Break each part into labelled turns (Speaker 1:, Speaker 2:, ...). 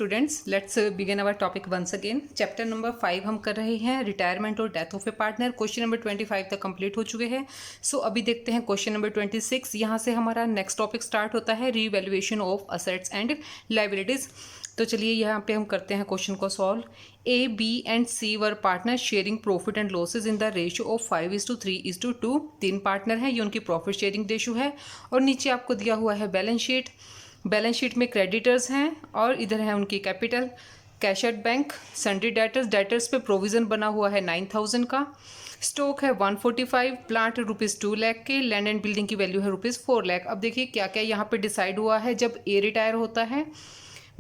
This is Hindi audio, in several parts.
Speaker 1: Students, let's begin our topic once again. Chapter number 5 हम कर रहे हैं, रिटायरमेंट और death of a partner. Question number 25 तक कंप्लीट हो चुके हैं। सो अभी देखते हैं क्वेश्चन नंबर 26। यहाँ से हमारा नेक्स्ट टॉपिक स्टार्ट होता है, revaluation of assets and liabilities. तो चलिए यहाँ पे हम करते हैं क्वेश्चन को solve. A, B and C were partner sharing profit and losses in the ratio of 5:3:2। तीन पार्टनर हैं, ये उनकी प्रॉफिट शेयरिंग रेशियो है। और नीचे आपको दिया हुआ है बैलेंस शीट। बैलेंस शीट में क्रेडिटर्स हैं और इधर है उनकी capital, cash at bank, sundry debtors. Debtors पे प्रोविज़न बना हुआ है 9,000 का। स्टॉक है 145, प्लांट ₹2 लाख के, लैंड एंड बिल्डिंग की वैल्यू है ₹4 लाख। अब देखिए क्या क्या यहाँ पे डिसाइड हुआ है जब ए रिटायर होता है।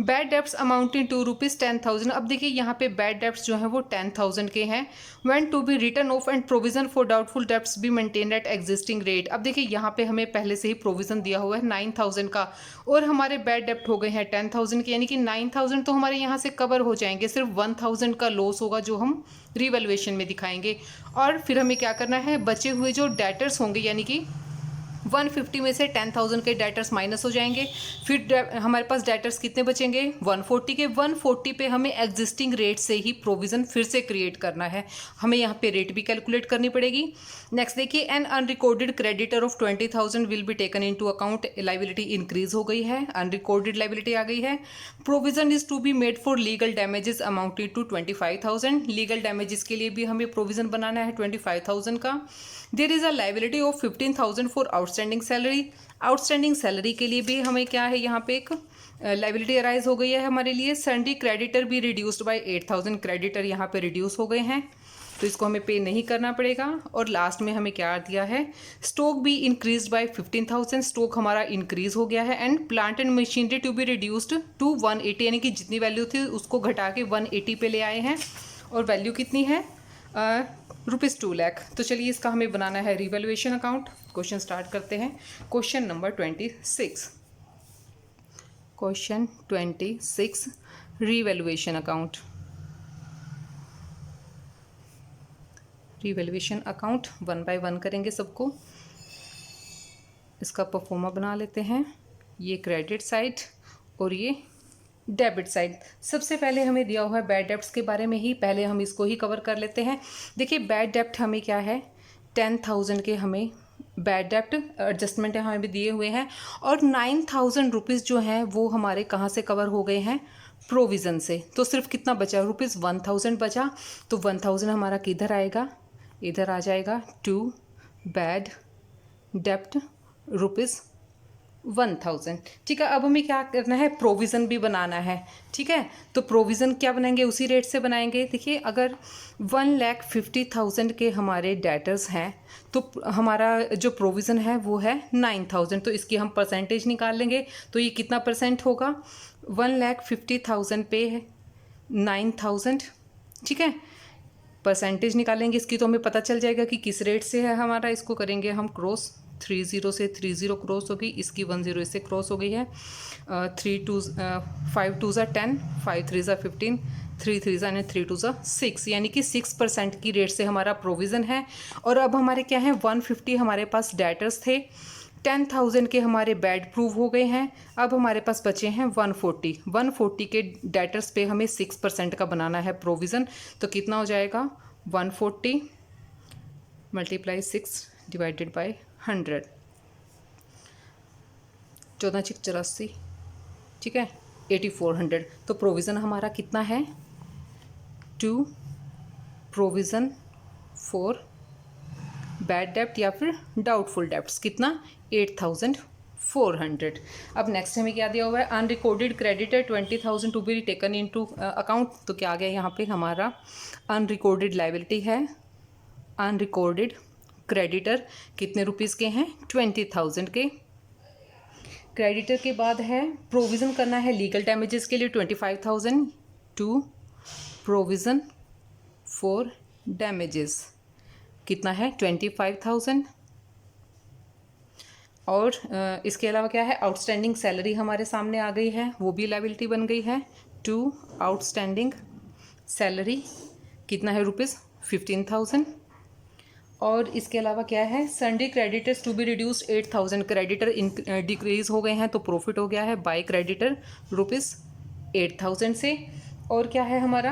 Speaker 1: Bad debts amounting to ₹10,000। अब देखिए यहाँ पे बैड डेप्स जो हैं वो 10,000 के हैं। When to be written off and provision for doubtful debts be maintain at existing rate. अब देखिए यहाँ पे हमें पहले से ही प्रोविजन दिया हुआ है 9,000 का और हमारे बैड डेप्ट हो गए हैं 10,000 के, यानी कि 9,000 तो हमारे यहाँ से कवर हो जाएंगे। सिर्फ 1,000 का लॉस होगा जो हम रिवैल्यूएशन में दिखाएंगे। और फिर हमें क्या करना है, बचे हुए जो डेटर्स होंगे यानी कि 150 में से 10,000 के डेटर्स माइनस हो जाएंगे। फिर हमारे पास डेटर्स कितने बचेंगे, 140 के। 140 पे हमें एग्जिस्टिंग रेट से ही प्रोविज़न फिर से क्रिएट करना है। हमें यहाँ पे रेट भी कैलकुलेट करनी पड़ेगी। नेक्स्ट देखिए, an unrecorded creditor of 20,000 will be taken into account. Liability increase हो गई है, अनरिकॉर्डेड लाइबिलिटी आ गई है। Provision is to be made for legal damages amounted to 25,000। Legal damages के लिए भी हमें प्रोविजन बनाना है 25,000 का। There is a liability of 15,000 for outstanding salary. Outstanding salary के लिए भी हमें क्या है, यहाँ पे एक लाइबिलिटी अराइज हो गई है हमारे लिए। सन्ड्री क्रेडिटर भी रिड्यूस्ड बाय 8,000। क्रेडिटर यहाँ पे रिड्यूस हो गए हैं तो इसको हमें पे नहीं करना पड़ेगा। और लास्ट में हमें क्या दिया है, स्टॉक भी इंक्रीज बाय 15,000। स्टॉक हमारा इंक्रीज हो गया है। And plant and machinery to be reduced to 180, यानी कि जितनी वैल्यू थी उसको घटा के 180 पे ले आए हैं। और वैल्यू कितनी है, ₹2 लाख। तो चलिए इसका हमें बनाना है रिवैल्यूएशन अकाउंट। क्वेश्चन स्टार्ट करते हैं। Question number 26। Question 26, revaluation account. Revaluation account 1 by 1 करेंगे सबको। इसका परफॉर्मा बना लेते हैं। ये क्रेडिट साइड और ये डेबिट साइड। सबसे पहले हमें दिया हुआ है बैड डेप्ट्स के बारे में ही, पहले हम इसको ही कवर कर लेते हैं। देखिए बैड डेप्ट हमें क्या है, 10,000 के हमें बैड डेप्ट एडजस्टमेंट हमें भी दिए हुए हैं। और 9,000 रुपीज़ जो हैं वो हमारे कहाँ से कवर हो गए हैं, प्रोविज़न से। तो सिर्फ कितना बचा, ₹1,000 बचा। तो 1,000 हमारा किधर आएगा, इधर आ जाएगा, टू बैड डेप्ट ₹1,000। ठीक है, अब हमें क्या करना है, प्रोविज़न भी बनाना है। ठीक है, तो प्रोविज़न क्या बनाएंगे, उसी रेट से बनाएंगे। देखिए अगर 1,50,000 के हमारे डेटर्स हैं तो हमारा जो प्रोविज़न है वो है 9,000। तो इसकी हम परसेंटेज निकाल लेंगे। तो ये कितना परसेंट होगा, 1,50,000 पे 9,000। ठीक है, परसेंटेज निकालेंगे इसकी तो हमें पता चल जाएगा कि किस रेट से है हमारा। इसको करेंगे हम क्रॉस, 30 से 30 क्रॉस हो गई, इसकी 10 इससे क्रॉस हो गई है। 5 2 10, 5 3 15, 3 3 3 2 6, यानी कि 6% की रेट से हमारा प्रोविज़न है। और अब हमारे क्या है, 150 हमारे पास डेटर्स थे, 10,000 के हमारे बैड प्रूव हो गए हैं। अब हमारे पास बचे हैं 140 के डेटर्स पे हमें 6% का बनाना है प्रोविज़न। तो कितना हो जाएगा, 140 × 6 डिवाइडेड बाय 100, 14 6 84। ठीक है, 8400। तो प्रोविज़न हमारा कितना है, टू प्रोविज़न फॉर बैड डेप्ट या फिर डाउटफुल डेप्ट्स, कितना, 8,400। अब नेक्स्ट हमें क्या दिया हुआ है, unrecorded creditor 20,000 to be taken into account. तो क्या आ गया यहाँ पे, हमारा अनरिकॉर्डेड लाइबिलिटी है। अनरिकॉर्डेड क्रेडिटर कितने रुपीज़ के हैं, 20,000 के। क्रेडिटर के बाद है प्रोविज़न करना है लीगल डैमेजेस के लिए 25,000 टू प्रोविज़न फॉर डैमेजेस, कितना है, 25,000। और इसके अलावा क्या है, आउटस्टैंडिंग सैलरी हमारे सामने आ गई है, वो भी लाइबिलिटी बन गई है। टू आउटस्टैंडिंग सैलरी कितना है, ₹15,000। और इसके अलावा क्या है, sundry creditors to be reduced 8,000। Creditor decrease हो गए हैं तो प्रॉफिट हो गया है बाय क्रेडिटर 8,000 से। और क्या है हमारा,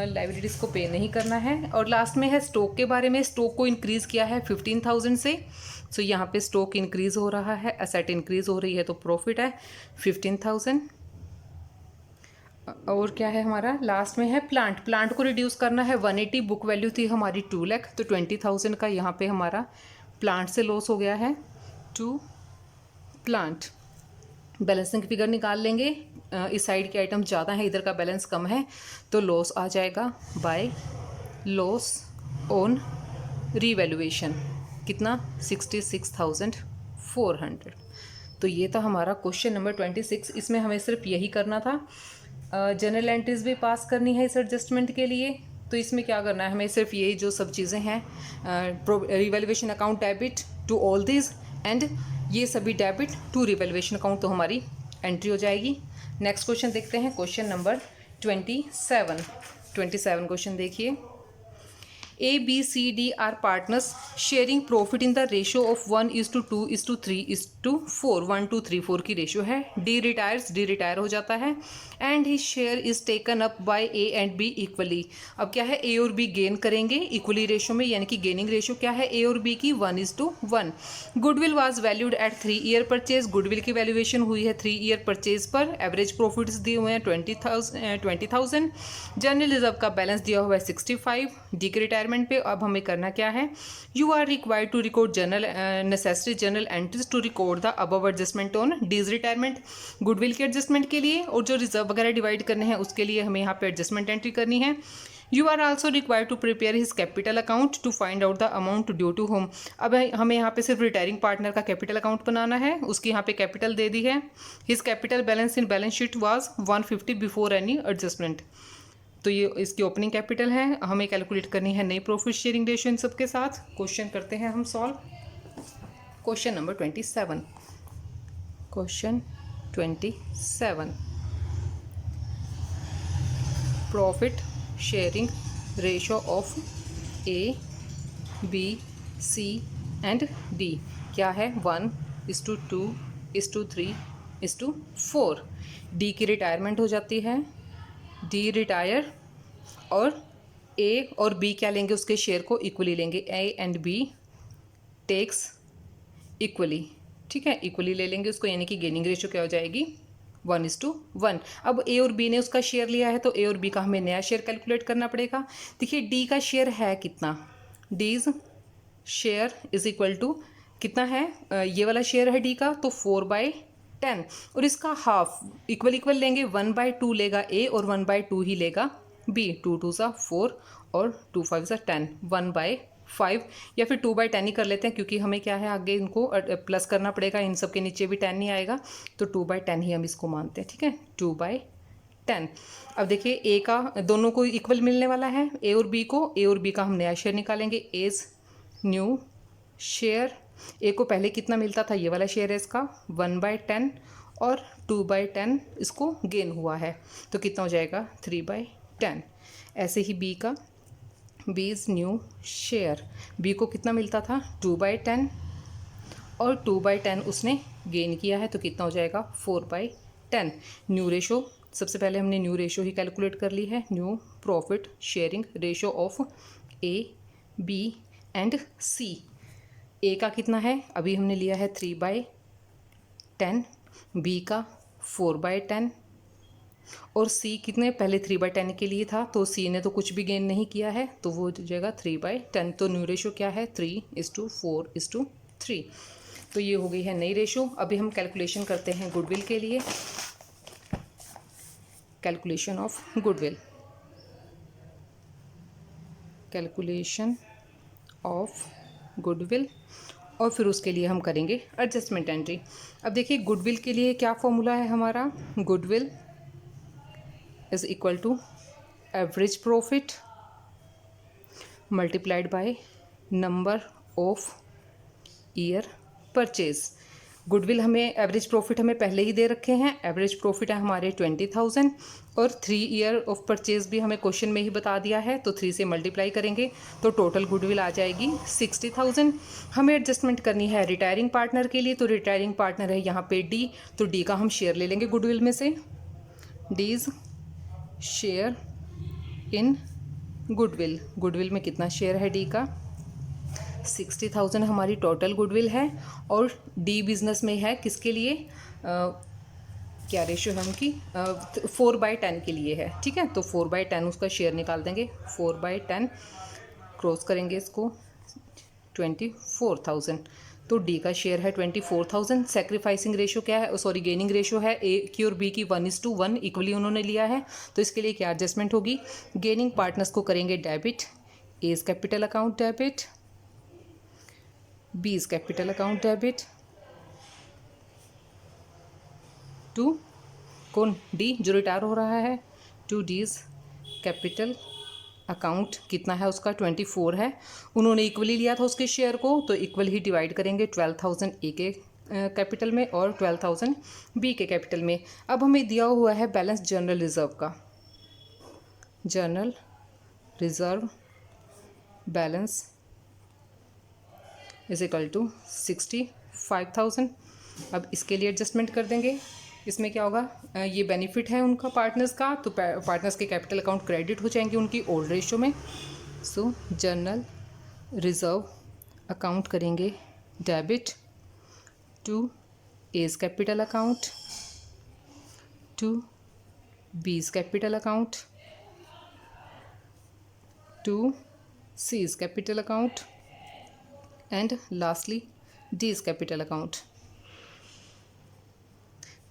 Speaker 1: लाइबिलिटीज़ को पे नहीं करना है। और लास्ट में है स्टॉक के बारे में, स्टॉक को इंक्रीज़ किया है 15,000 से। सो यहाँ पे स्टॉक इंक्रीज़ हो रहा है, एसेट इंक्रीज़ हो रही है, तो प्रॉफिट है 15,000। और क्या है हमारा, लास्ट में है प्लांट को रिड्यूस करना है 180, बुक वैल्यू थी हमारी 2 लाख, तो 20,000 का यहाँ पे हमारा प्लांट से लॉस हो गया है टू प्लांट। बैलेंसिंग फिगर निकाल लेंगे, इस साइड के आइटम ज़्यादा है, इधर का बैलेंस कम है, तो लॉस आ जाएगा बाय लॉस ऑन रीवैल्यूएशन, कितना 66,400। तो ये था हमारा क्वेश्चन नंबर 26। इसमें हमें सिर्फ यही करना था, जनरल एंट्रीज भी पास करनी है इस एडजस्टमेंट के लिए। तो इसमें क्या करना है, हमें सिर्फ यही जो सब चीज़ें हैं, revaluation account debit to all this and ये सभी डेबिट टू रिवैल्यूएशन अकाउंट, तो हमारी एंट्री हो जाएगी। नेक्स्ट क्वेश्चन देखते हैं, क्वेश्चन नंबर 27 क्वेश्चन देखिए। A, B, C, D are partners sharing profit in the ratio of 1:2:3:4, 1 2 3 4 की रेशियो है। D रिटायर हो जाता है and his share is taken up by A and B equally. अब क्या है, A और B गेन करेंगे इक्वली रेशियो में, यानी कि गेनिंग रेशियो क्या है A और B की 1:1। Goodwill was valued at 3 year purchase, goodwill की वैल्यूएशन हुई है 3 ईयर परचेज पर। एवरेज प्रॉफिट्स दिए हुए हैं 20,000। जनरल रिजर्व का बैलेंस दिया हुआ है 65। डी के रिटायरमेंट पे अब हमें करना क्या है, you are required to record journal necessary journal entries to record the above adjustment on D's retirement. Goodwill के एडजस्टमेंट के लिए और जो रिजर्व वगैरह डिवाइड करने हैं उसके लिए हमें यहाँ पे एडजस्टमेंट एंट्री करनी है। You are also required to prepare his capital account to find out the amount due to him. अब हमें यहाँ पे सिर्फ रिटायरिंग पार्टनर का कैपिटल अकाउंट बनाना है, उसकी यहाँ पे कैपिटल दे दी है। His capital balance in balance sheet was 150 before any adjustment, तो ये इसकी ओपनिंग कैपिटल है। हमें कैलकुलेट करनी है नई प्रॉफिट शेयरिंग रेशियो इन सबके साथ। क्वेश्चन करते हैं हम solve. Question number 27, question 27, profit sharing ratio of A, B, C and D क्या है, 1:2:3:4। D की रिटायरमेंट हो जाती है, डी रिटायर, और ए और बी क्या लेंगे, उसके शेयर को इक्वली लेंगे। A and B takes equally, ठीक है, इक्वली ले लेंगे उसको, यानी कि गेनिंग रेशियो क्या हो जाएगी 1:1। अब ए और बी ने उसका शेयर लिया है, तो ए और बी का हमें नया शेयर कैलकुलेट करना पड़ेगा। देखिए डी का शेयर है कितना, डीज शेयर इज इक्वल टू कितना है, ये वाला शेयर है डी का, तो 4/10, और इसका हाफ इक्वल लेंगे, 1/2 लेगा ए और 1/2 ही लेगा बी। 2 2 सा 4 और 2 5 सा 10, 1/5 या फिर 2/10 ही कर लेते हैं, क्योंकि हमें क्या है आगे इनको प्लस करना पड़ेगा, इन सब के नीचे भी 10 नहीं आएगा, तो 2/10 ही हम इसको मानते हैं, ठीक है, 2/10। अब देखिए ए का दोनों को इक्वल मिलने वाला है, ए और बी को, ए और बी का हम नया शेयर निकालेंगे, एज न्यू शेयर। ए को पहले कितना मिलता था, ये वाला शेयर है इसका 1/10, और 2/10 इसको गेन हुआ है, तो कितना हो जाएगा 3/10। ऐसे ही बी का, B is new share, B को कितना मिलता था 2/10, और 2/10 उसने गेन किया है, तो कितना हो जाएगा 4/10। न्यू रेशो, सबसे पहले हमने न्यू रेशो ही कैलकुलेट कर ली है, new profit sharing ratio of A, B and C. A का कितना है, अभी हमने लिया है 3/10, बी का 4/10, और सी कितने, पहले 3/10 के लिए था, तो सी ने तो कुछ भी गेन नहीं किया है, तो वो हो जाएगा 3/10। तो न्यू रेशो क्या है 3:4:3। तो ये हो गई है नई रेशो। अभी हम कैलकुलेशन करते हैं गुडविल के लिए, calculation of goodwill, calculation of goodwill, और फिर उसके लिए हम करेंगे एडजस्टमेंट एंट्री। अब देखिए गुडविल के लिए क्या फॉर्मूला है हमारा, goodwill is equal to average profit multiplied by number of year purchase. Goodwill हमें एवरेज प्रॉफिट हमें पहले ही दे रखे हैं, एवरेज प्रॉफिट है हमारे 20,000, और 3 ईयर ऑफ परचेज भी हमें क्वेश्चन में ही बता दिया है, तो 3 से मल्टीप्लाई करेंगे तो टोटल गुडविल आ जाएगी 60,000। हमें एडजस्टमेंट करनी है रिटायरिंग पार्टनर के लिए, तो रिटायरिंग पार्टनर है यहाँ पे डी, तो डी का हम शेयर ले लेंगे गुडविल में से, डीज शेयर इन गुडविल, गुडविल में कितना शेयर है डी का, 60,000 हमारी टोटल गुडविल है। और डी बिजनेस में है किसके लिए, क्या रेशो है उनकी, 4/10 के लिए है, ठीक है। तो 4/10 उसका शेयर निकाल देंगे, 4/10 क्रॉस करेंगे इसको, 24,000। तो डी का शेयर है 24,000। सेक्रीफाइसिंग रेशो क्या है, सॉरी गेनिंग रेशो है ए की और बी की 1:1 इक्वली उन्होंने लिया है। तो इसके लिए क्या एडजस्टमेंट होगी, गेनिंग पार्टनर्स को करेंगे debit, A's capital account debit, B's capital account debit to कौन, डी जो रिटायर हो रहा है, टू डीज कैपिटल अकाउंट कितना है उसका 24 है, उन्होंने इक्वली लिया था उसके शेयर को, तो इक्वल ही डिवाइड करेंगे 12,000 ए के कैपिटल में और 12,000 बी के कैपिटल में। अब हमें दिया हुआ है बैलेंस जनरल रिजर्व का, general reserve balance is equal to 65,000। अब इसके लिए एडजस्टमेंट कर देंगे, इसमें क्या होगा, ये बेनिफिट है उनका पार्टनर्स का, तो पार्टनर्स के कैपिटल अकाउंट क्रेडिट हो जाएंगे उनकी ओल्ड रेशो में। सो जनरल रिजर्व अकाउंट करेंगे debit to A's capital account, to B's capital account, to C's capital account and lastly D's capital account.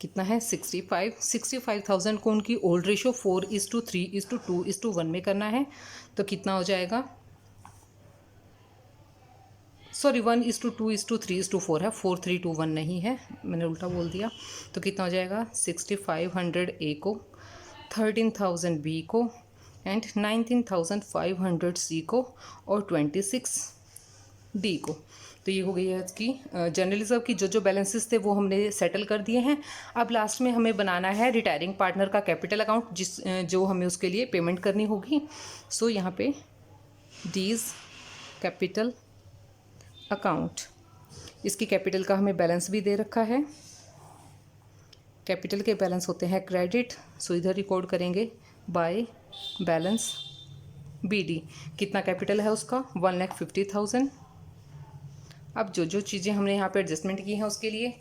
Speaker 1: कितना है 65,000 को उनकी ओल्ड रेशो 4:3:2:1 में करना है, तो कितना हो जाएगा, सॉरी 1:2:3:4 है, 4:3:2:1 नहीं है, मैंने उल्टा बोल दिया। तो कितना हो जाएगा 6500 ए को, 13,000 बी को एंड 19,500 सी को और 26 डी को। तो ये हो गई है इसकी जनरल रिजर्व की जो बैलेंसेस थे वो हमने सेटल कर दिए हैं। अब लास्ट में हमें बनाना है रिटायरिंग पार्टनर का कैपिटल अकाउंट, जो हमें उसके लिए पेमेंट करनी होगी। सो यहाँ पे डीज कैपिटल अकाउंट, इसकी कैपिटल का हमें बैलेंस भी दे रखा है, कैपिटल के बैलेंस होते हैं क्रेडिट, सो इधर रिकॉर्ड करेंगे बाय बैलेंस बी डी। कितना कैपिटल है उसका 1,50,000। अब जो चीज़ें हमने यहाँ पे एडजस्टमेंट की हैं उसके लिए,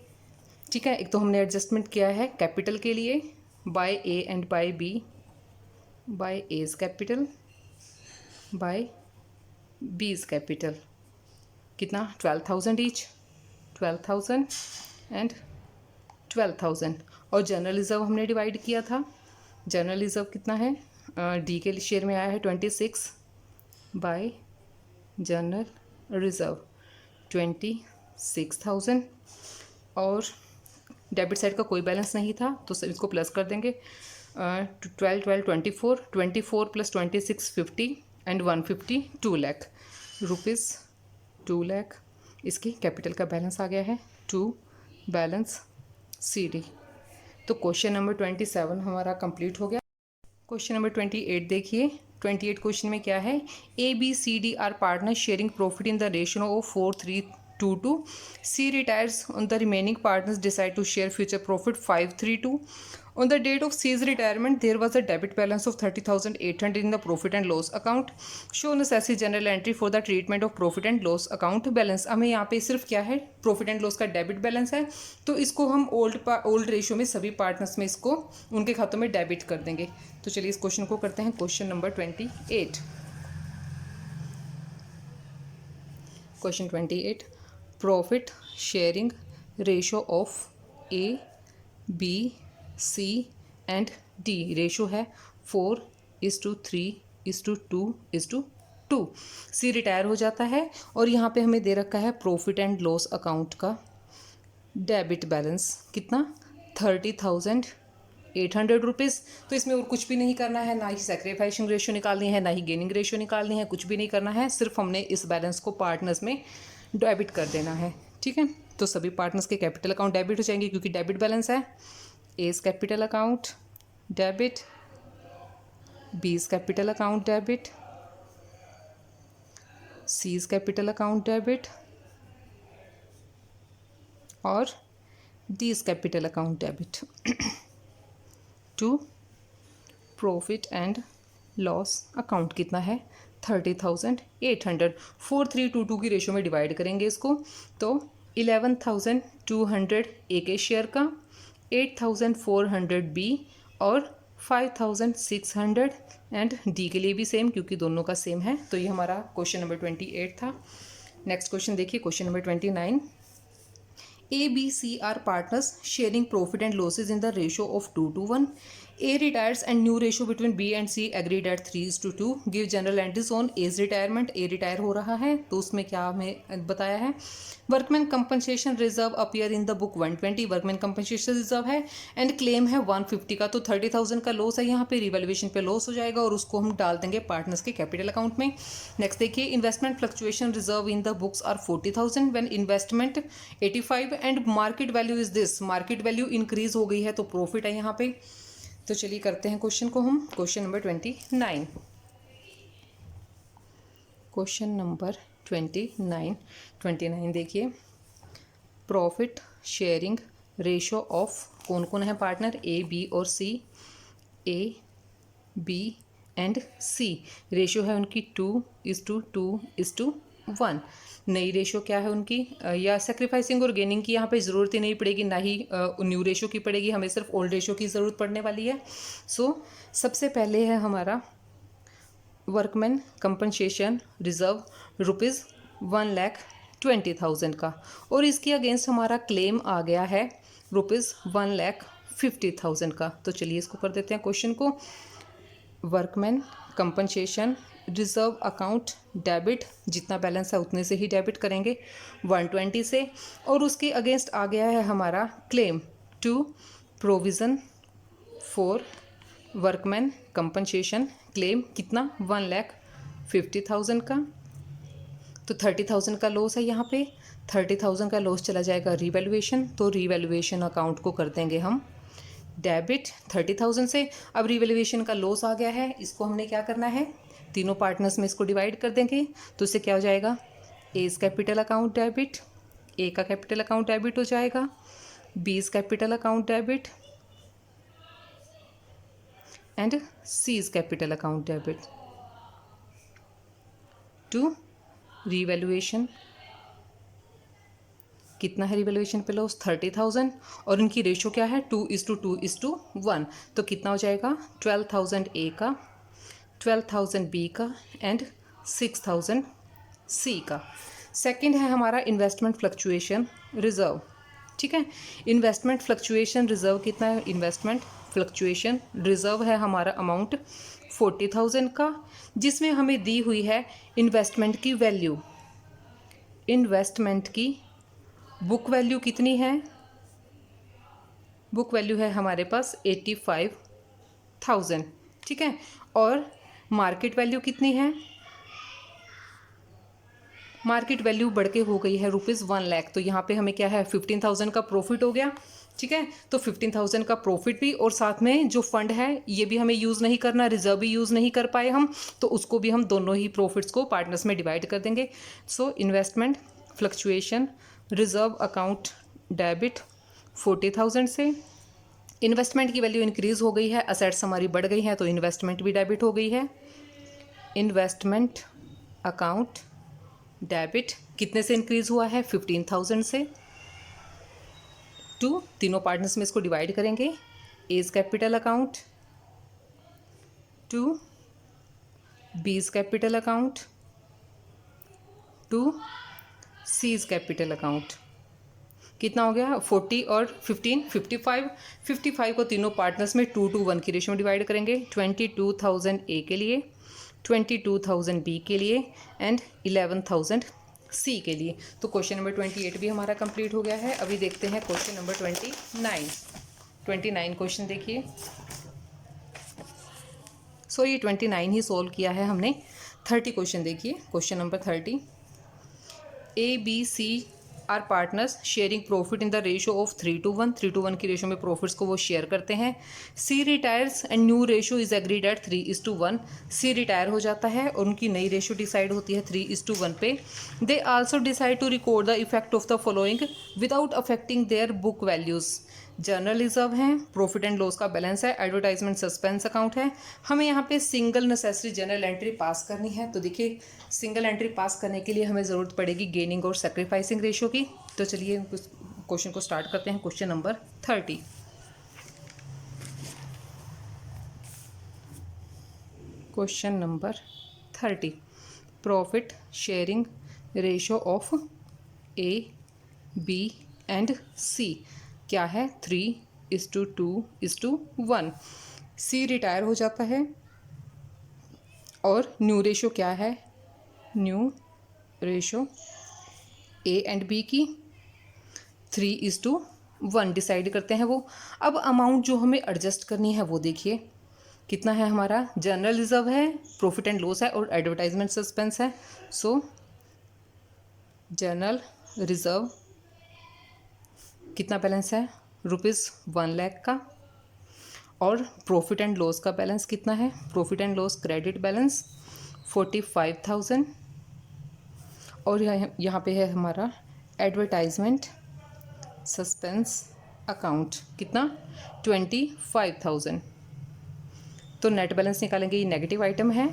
Speaker 1: ठीक है, एक तो हमने एडजस्टमेंट किया है कैपिटल के लिए by A and by B, by A's capital, by B's capital, कितना 12,000 ईच, 12,000 एंड 12,000। और जनरल रिजर्व हमने डिवाइड किया था, जनरल रिजर्व कितना है, डी के शेयर में आया है 26 बाय जनरल रिजर्व 26,000। और डेबिट साइड का कोई बैलेंस नहीं था तो इसको प्लस कर देंगे, 12, 12, 24, 24 plus 26 50 and 150 2 lakh rupees, 2 lakh इसकी कैपिटल का बैलेंस आ गया है, टू बैलेंस सी डी। तो क्वेश्चन नंबर 27 हमारा कंप्लीट हो गया। क्वेश्चन नंबर 28 देखिए, 28 क्वेश्चन में क्या है, A B C D are partner sharing profit in the ratio of 4:3:2. C retires on the remaining partners decide to share future profit 5:3:2. On the date of C's retirement, there was a debit balance of 30,800 in the profit and loss account. Show necessary general entry for the treatment of profit and loss account balance. हमें यहाँ पे सिर्फ क्या है, प्रॉफिट एंड लॉस का डेबिट बैलेंस है, तो इसको हम ओल्ड रेशियो में सभी पार्टनर्स में इसको उनके खातों में डेबिट कर देंगे। तो चलिए इस क्वेश्चन को करते हैं, question number 28। Question 28, profit sharing ratio of A B C and D ratio है 4:3:2:2। सी रिटायर हो जाता है और यहाँ पे हमें दे रखा है प्रॉफिट एंड लॉस अकाउंट का डेबिट बैलेंस कितना 30,800 रुपीज़। तो इसमें और कुछ भी नहीं करना है, ना ही सैक्रिफाइसिंग रेशो निकालनी है, ना ही गेनिंग रेशो निकालनी है, कुछ भी नहीं करना है, सिर्फ हमने इस बैलेंस को पार्टनर्स में डेबिट कर देना है। ठीक है, तो सभी पार्टनर्स के कैपिटल अकाउंट डेबिट हो जाएंगे क्योंकि डेबिट बैलेंस है। A's capital account debit, B's capital account debit, C's capital account debit और D's capital account debit to profit and loss account कितना है 30,800। 4322 की रेशो में डिवाइड करेंगे इसको तो 11,200 ए के शेयर का, 8,400 बी और 5,600 एंड डी के लिए भी सेम क्योंकि दोनों का सेम है। तो ये हमारा क्वेश्चन नंबर 28 था। नेक्स्ट क्वेश्चन देखिए, question number 29। A, B, C are partners sharing profit and losses in the ratio of 2:1. A retires and new ratio between B and C agreed at 3:2. Give general entries on A's retirement. A retire हो रहा है तो उसमें क्या हमें बताया है, workman compensation reserve appear in the book 120, workman compensation reserve है एंड क्लेम है 150 का, तो 30,000 का लॉस है यहाँ पे, रिवैल्यूएशन पे लॉस हो जाएगा और उसको हम डाल देंगे पार्टनर्स के कैपिटल अकाउंट में। नेक्स्ट देखिए, investment fluctuation reserve in the books are 40,000 when investment 85 and market value is this, market value increase हो गई है तो प्रॉफिट है यहाँ पे। तो चलिए करते हैं क्वेश्चन को हम, क्वेश्चन नंबर 29। क्वेश्चन नंबर 29 देखिए, प्रॉफिट शेयरिंग रेशो ऑफ कौन कौन है पार्टनर, ए बी और C, A B and C. Ratio है उनकी 2:1। नई रेशो क्या है उनकी, या सेक्रीफाइसिंग और गेनिंग की यहाँ पे ज़रूरत ही नहीं पड़ेगी, ना ही न्यू रेशो की पड़ेगी, हमें सिर्फ ओल्ड रेशो की ज़रूरत पड़ने वाली है। सो सबसे पहले है हमारा वर्कमैन कंपनसेशन रिजर्व ₹1,20,000 का और इसके अगेंस्ट हमारा क्लेम आ गया है ₹1,50,000 का। तो चलिए इसको कर देते हैं क्वेश्चन को, workman compensation reserve account debit, जितना बैलेंस है उतने से ही डेबिट करेंगे 120 से, और उसके अगेंस्ट आ गया है हमारा claim to provision for workman compensation, claim कितना 1,50,000 का, तो 30,000 का लॉस है यहाँ पे, 30,000 का लॉस चला जाएगा रिवैल्यूएशन, तो रिवैल्यूएशन अकाउंट को कर देंगे हम डेबिट 30,000 से। अब रिवैल्यूएशन का लॉस आ गया है, इसको हमने क्या करना है, तीनों पार्टनर्स में इसको डिवाइड कर देंगे तो इससे क्या हो जाएगा, A's capital account debit, A का कैपिटल अकाउंट डेबिट हो जाएगा, B's capital account debit and C's capital account debit to revaluation. कितना है रिवैल्यूएशन पे लॉस 30,000 और इनकी रेशो क्या है 2:1, तो कितना हो जाएगा 12,000 ए का, 12,000 बी का एंड 6,000 सी का। सेकंड है हमारा इन्वेस्टमेंट फ्लक्चुएशन रिजर्व, ठीक है। इन्वेस्टमेंट फ्लक्चुएशन रिजर्व कितना है, इन्वेस्टमेंट फ्लक्चुएशन रिजर्व है हमारा अमाउंट 40,000 का, जिसमें हमें दी हुई है इन्वेस्टमेंट की वैल्यू, इन्वेस्टमेंट की बुक वैल्यू कितनी है, बुक वैल्यू है हमारे पास 85,000, ठीक है, और मार्केट वैल्यू कितनी है, मार्केट वैल्यू बढ़ के हो गई है ₹1,00,000, तो यहाँ पे हमें क्या है 15,000 का प्रॉफिट हो गया, ठीक है। तो 15,000 का प्रॉफिट भी और साथ में जो फंड है ये भी हमें यूज़ नहीं करना, रिजर्व भी यूज़ नहीं कर पाए हम, तो उसको भी हम दोनों ही प्रॉफिट्स को पार्टनर्स में डिवाइड कर देंगे। So investment fluctuation reserve account debit 40,000 से, इन्वेस्टमेंट की वैल्यू इंक्रीज़ हो गई है, असेट्स हमारी बढ़ गई हैं तो इन्वेस्टमेंट भी डेबिट हो गई है। इन्वेस्टमेंट अकाउंट डेबिट कितने से इंक्रीज़ हुआ है 15,000 से, टू तीनों पार्टनर्स में इसको डिवाइड करेंगे, A's capital account to B's capital account to C's capital account. कितना हो गया 40 और 15 55 को तीनों पार्टनर्स में 2:1 की रेशो में डिवाइड करेंगे, 22,000 ए के लिए, 22,000 बी के लिए एंड 11,000 सी के लिए। तो क्वेश्चन नंबर 28 भी हमारा कंप्लीट हो गया है। अभी देखते हैं क्वेश्चन नंबर 29 क्वेश्चन देखिए। सो ये 29 ही सॉल्व किया है हमने। 30 क्वेश्चन देखिए, question number 30। A B C are partners sharing profit in the ratio of 3:1, 3:1 की रेशो में प्रॉफिट्स को वो शेयर करते हैं। C retires and new ratio is agreed at 3:1। C retire हो जाता है और उनकी नई रेशो डिसाइड होती है 3:1 पे। They also decide to record the effect of the following without affecting their book values. General reserve है, प्रॉफिट एंड लॉस का बैलेंस है, एडवर्टाइजमेंट सस्पेंस अकाउंट है। हमें यहाँ पे single necessary journal entry pass करनी है। तो देखिए सिंगल एंट्री पास करने के लिए हमें ज़रूरत पड़ेगी गेनिंग और सेक्रीफाइसिंग रेशियो की। तो चलिए क्वेश्चन को स्टार्ट करते हैं। Question number 30। Question number 30, profit sharing ratio of A, B and C क्या है? 3:2:1। सी रिटायर हो जाता है और न्यू रेशो क्या है? New ratio A and B की 3:1 डिसाइड करते हैं वो। अब अमाउंट जो हमें एडजस्ट करनी है वो देखिए कितना है हमारा। जनरल रिजर्व है, प्रॉफिट एंड लॉस है और एडवर्टाइजमेंट सस्पेंस है। सो जनरल रिजर्व कितना बैलेंस है? ₹1,00,000 का। और प्रॉफिट एंड लॉस का बैलेंस कितना है? Profit and loss credit balance 45,000। और यहाँ पे है हमारा एडवर्टाइजमेंट सस्पेंस अकाउंट कितना? 25,000। तो नेट बैलेंस निकालेंगे, ये नेगेटिव आइटम है,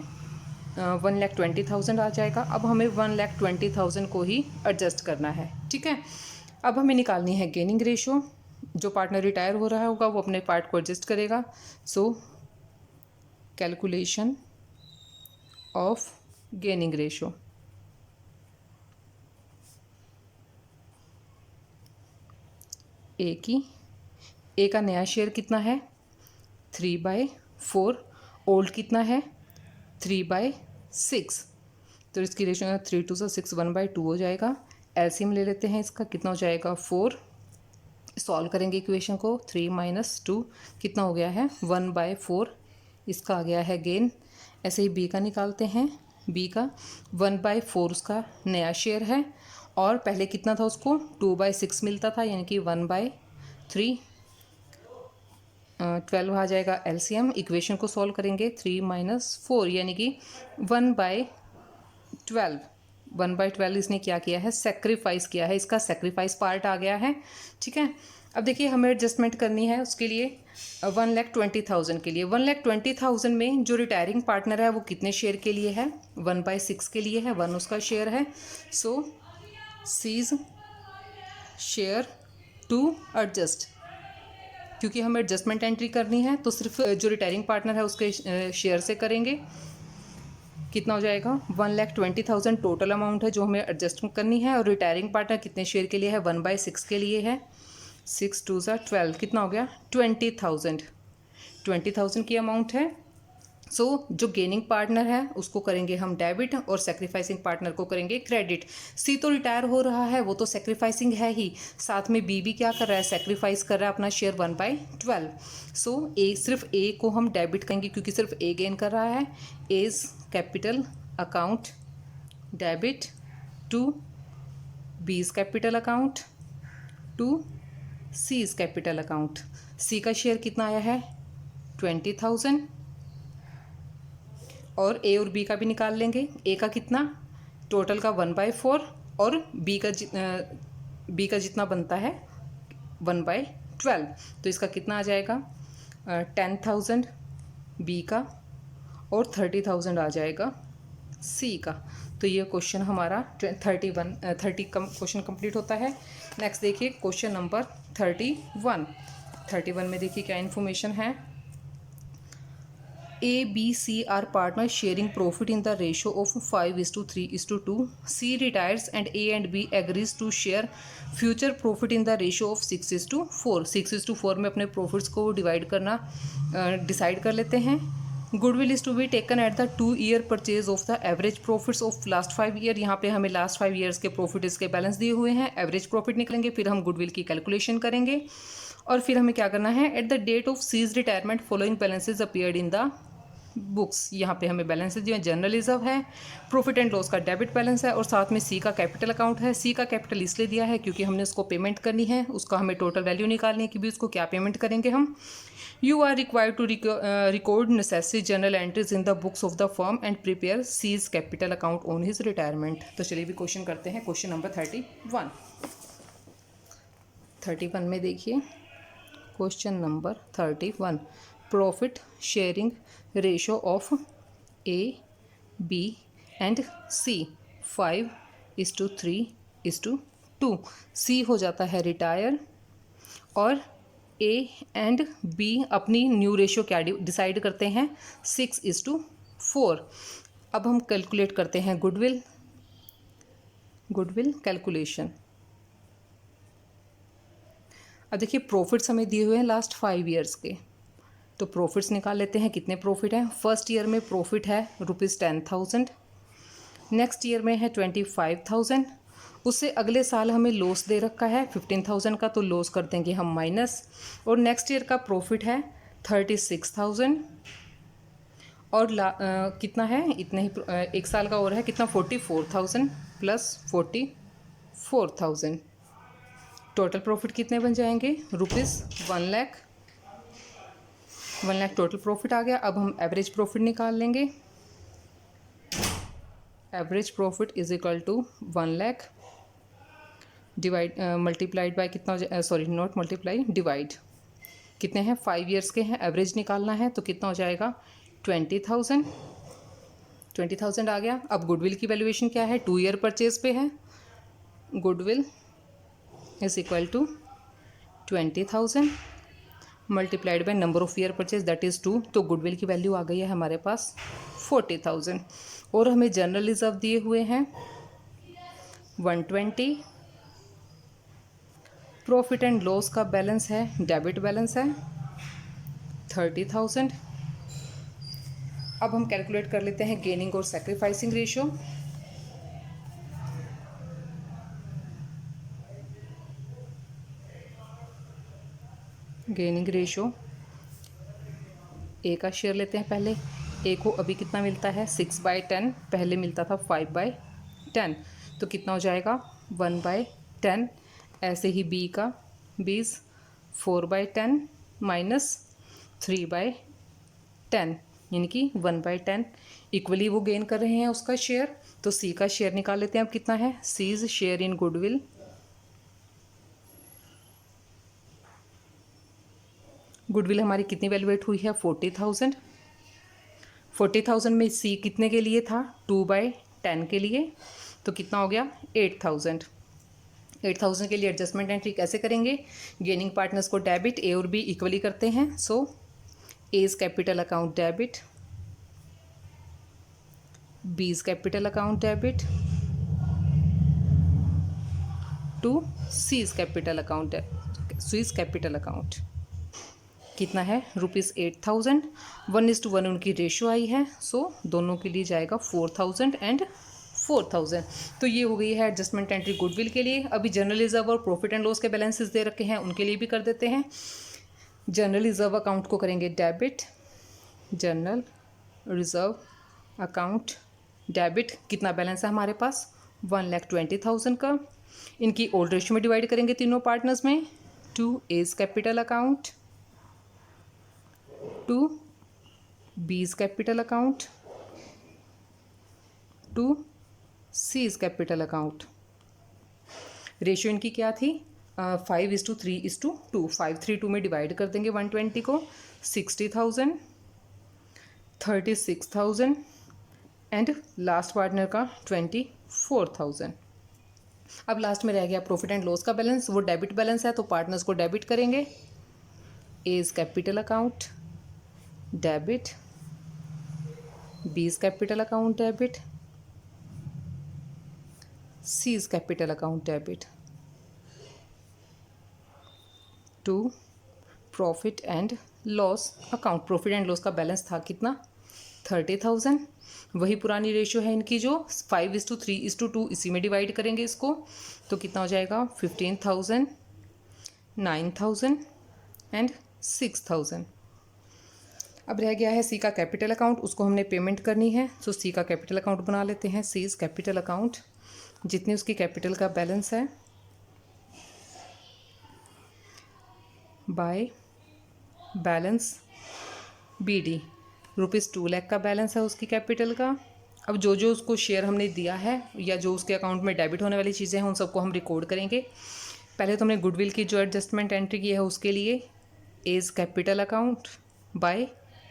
Speaker 1: 1,20,000 आ जाएगा। अब हमें 1,20,000 को ही एडजस्ट करना है, ठीक है। अब हमें निकालनी है गेनिंग रेशो। जो पार्टनर रिटायर हो रहा होगा वो अपने पार्ट को एडजस्ट करेगा। So calculation of gaining ratio. A का नया शेयर कितना है? 3/4। ओल्ड कितना है? 3/6। तो इसकी रेशो 3 2 6 1/2 हो जाएगा। एलसीएम ले लेते हैं इसका, कितना हो जाएगा? 4। सॉल्व करेंगे इक्वेशन को, 3 - 2 कितना हो गया है? 1/4। इसका आ गया है गेन। ऐसे ही बी का निकालते हैं। बी का 1/4 उसका नया शेयर है और पहले कितना था उसको? 2/6 मिलता था, यानी कि 1/3। 12 आ जाएगा एलसीएम। इक्वेशन को सॉल्व करेंगे, 3 - 4 यानी कि 1/12। 1/12 इसने क्या किया है? सेक्रीफाइस किया है। इसका सेक्रीफाइस पार्ट आ गया है, ठीक है। अब देखिए हमें एडजस्टमेंट करनी है उसके लिए 1,20,000 के लिए। 1,20,000 में जो रिटायरिंग पार्टनर है वो कितने शेयर के लिए है? 1/6 के लिए है, 1 उसका शेयर है। सो सीज शेयर टू एडजस्ट, क्योंकि हमें एडजस्टमेंट एंट्री करनी है तो सिर्फ जो रिटायरिंग पार्टनर है उसके शेयर से करेंगे। कितना हो जाएगा? 1,20,000 टोटल अमाउंट है जो हमें एडजस्ट करनी है। और रिटायरिंग पार्टनर कितने शेयर के लिए है? 1/6 के लिए है। 6 2 12 कितना हो गया? 20,000। 20,000 की अमाउंट है। सो जो गेनिंग पार्टनर है उसको करेंगे हम डेबिट और सेक्रीफाइसिंग पार्टनर को करेंगे क्रेडिट। सी तो रिटायर हो रहा है, वो तो सेक्रीफाइसिंग है ही, साथ में बी भी क्या कर रहा है? सेक्रीफाइस कर रहा है अपना शेयर 1/12। सो सिर्फ ए को हम डेबिट करेंगे क्योंकि सिर्फ ए गेन कर रहा है। A's capital account debit to B's capital account to C's capital account. C का शेयर कितना आया है? 20,000। और ए और बी का भी निकाल लेंगे। ए का कितना? टोटल का 1/4 और बी का जितना बनता है 1/12। तो इसका कितना आ जाएगा? 10,000 बी का और 30,000 आ जाएगा सी का। तो ये क्वेश्चन हमारा 30 क्वेश्चन कंप्लीट होता है। नेक्स्ट देखिए क्वेश्चन नंबर 31। 31 में देखिए क्या इन्फॉर्मेशन है। A, B, C are partners sharing profit in the ratio of 5:3:2. C retires and A and B agrees to share future profit in the ratio of 6:4. 6:4 में अपने प्रॉफिट्स को डिवाइड करना डिसाइड कर लेते हैं। Goodwill is to be taken at the 2-year purchase of the average profits of last 5 year. यहाँ पे हमें लास्ट 5 ईयर्स के प्रॉफिट इसके बैलेंस दिए हुए हैं। एवरेज प्रॉफिट निकलेंगे, फिर हम गुडविल की कैलकुलेशन करेंगे और फिर हमें क्या करना है? At the date of C's retirement following balances appeared in the books. यहाँ पे हमें बैलेंसेज जो है जनरल रिजर्व है, प्रॉफिट एंड लॉस का डेबिट बैलेंस है और साथ में सी का कैपिटल अकाउंट है। सी का कैपिटल इसलिए दिया है क्योंकि हमने उसको पेमेंट करनी है, उसका हमें टोटल वैल्यू निकालनी है कि भी उसको क्या पेमेंट करेंगे हम। You are required to record necessary journal entries in the books of the firm and prepare C's capital account on his retirement. तो चलिए भी क्वेश्चन करते हैं। क्वेश्चन नंबर 31 में देखिए question number 31, profit sharing ratio of A B and C 5:3:2। C हो जाता है रिटायर और ए एंड बी अपनी न्यू रेशियो क्या डिसाइड करते हैं 6:4। अब हम कैलकुलेट करते हैं गुडविल कैलकुलेशन। अब देखिए प्रॉफिट्स हमें दिए हुए हैं लास्ट 5 ईयर्स के, तो प्रॉफिट्स निकाल लेते हैं। कितने प्रॉफिट हैं? फर्स्ट ईयर में प्रॉफिट है ₹10,000, नेक्स्ट ईयर में है 25,000, उससे अगले साल हमें लॉस दे रखा है 15,000 का, तो लॉस कर देंगे हम माइनस, और नेक्स्ट ईयर का प्रॉफिट है 36,000 और कितना है इतना ही, एक साल का और है कितना 44,000 प्लस 44,000, टोटल प्रॉफिट कितने बन जाएंगे? ₹1 लाख। 1 लाख टोटल प्रॉफिट आ गया। अब हम एवरेज प्रॉफिट निकाल लेंगे। Average profit is equal to 1 lakh divide multiplied by कितना, सॉरी नॉट मल्टीप्लाई, डिवाइड कितने हैं 5 ईयर्स के हैं, एवरेज निकालना है तो कितना हो जाएगा 20,000 आ गया। अब गुडविल की वैल्यूएशन क्या है? 2 ईयर परचेज पे है, goodwill is equal to 20,000 multiplied by number of year purchase that is 2, तो गुडविल की वैल्यू आ गई है हमारे पास 40,000। और हमें जनरल रिजर्व दिए हुए हैं 120, प्रॉफिट एंड लॉस का बैलेंस है, डेबिट बैलेंस है 30,000। अब हम कैलकुलेट कर लेते हैं गेनिंग और सैक्रिफाइसिंग रेशियो। गेनिंग रेशियो, ए का शेयर लेते हैं पहले। ए को अभी कितना मिलता है 6/10, पहले मिलता था 5/10, तो कितना हो जाएगा 1/10। ऐसे ही बी का 20 4/10 माइनस 3/10, यानी कि 1/10, इक्वली वो गेन कर रहे हैं उसका शेयर। तो सी का शेयर निकाल लेते हैं। अब कितना है? C's share in goodwill, goodwill हमारी कितनी वैल्यूएट हुई है 40,000। 40,000 में सी कितने के लिए था? 2/10 के लिए, तो कितना हो गया 8,000। 8,000 के लिए एडजस्टमेंट एंट्री कैसे करेंगे? गेनिंग पार्टनर्स को डेबिट, ए और बी इक्वली करते हैं, so A's capital account debit, B's capital account debit to C's capital account, C's capital account कितना है ₹8,000। 1:1 उनकी रेशियो आई है, सो दोनों के लिए जाएगा 4,000 एंड 4,000। तो ये हो गई है एडजस्टमेंट एंट्री गुडविल के लिए। अभी जनरल रिजर्व और प्रॉफिट एंड लॉस के बैलेंसेस दे रखे हैं, उनके लिए भी कर देते हैं। जनरल रिजर्व अकाउंट को करेंगे debit, general reserve account debit, कितना बैलेंस है हमारे पास 1,20,000 का। इनकी ओल्ड रेशियो में डिवाइड करेंगे तीनों पार्टनर्स में, to A's capital account, to B's capital account, to C's capital account. Ratio इनकी क्या थी? 5:3:2। 532 में डिवाइड कर देंगे 120 को, 60,000, 36,000 एंड लास्ट पार्टनर का 24,000। अब लास्ट में रह गया प्रॉफिट एंड लॉस का बैलेंस, वो डेबिट बैलेंस है, तो पार्टनर्स को डेबिट करेंगे। A's capital account debit, B's capital account debit, C's capital account debit to profit and loss account. Profit and loss का बैलेंस था कितना 30,000। वही पुरानी रेशियो है इनकी जो 5:3:2, इसी में डिवाइड करेंगे इसको, तो कितना हो जाएगा 15,000, 9,000 एंड 6,000। अब रह गया है सी का कैपिटल अकाउंट, उसको हमने पेमेंट करनी है, तो सी का कैपिटल अकाउंट बना लेते हैं। सीज कैपिटल अकाउंट, जितनी उसकी कैपिटल का बैलेंस है बाय बैलेंस बीडी, ₹2 लाख का बैलेंस है उसकी कैपिटल का। अब जो जो उसको शेयर हमने दिया है या जो उसके अकाउंट में डेबिट होने वाली चीज़ें हैं उन सबको हम रिकॉर्ड करेंगे। पहले तो हमने गुडविल की जो एडजस्टमेंट एंट्री की है उसके लिए A's capital account by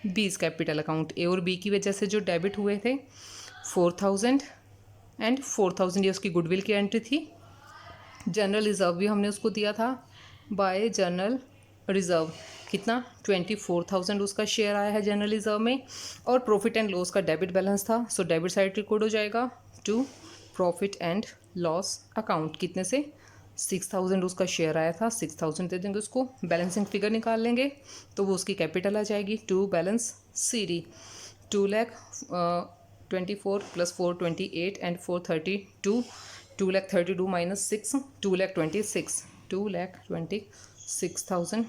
Speaker 1: B's capital account. A और बी की वजह से जो डेबिट हुए थे 4000 एंड 4000 ये उसकी गुडविल की एंट्री थी। जनरल रिजर्व भी हमने उसको दिया था बाय जनरल रिजर्व, कितना 24,000 उसका शेयर आया है जनरल रिजर्व में। और प्रॉफिट एंड लॉस का डेबिट बैलेंस था, सो डेबिट साइड रिकॉर्ड हो जाएगा to profit and loss account. कितने से 6,000 उसका शेयर आया था, 6,000 दे देंगे उसको। बैलेंसिंग फिगर निकाल लेंगे तो वो उसकी कैपिटल आ जाएगी to balance CD 2,24,000 + 428 and 432 2,32,000 minus 6 2,26,000।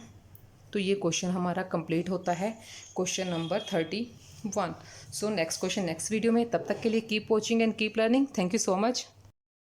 Speaker 1: तो ये क्वेश्चन हमारा कंप्लीट होता है, question number 31। So next question next video में, तब तक के लिए keep watching and keep learning. Thank you so much.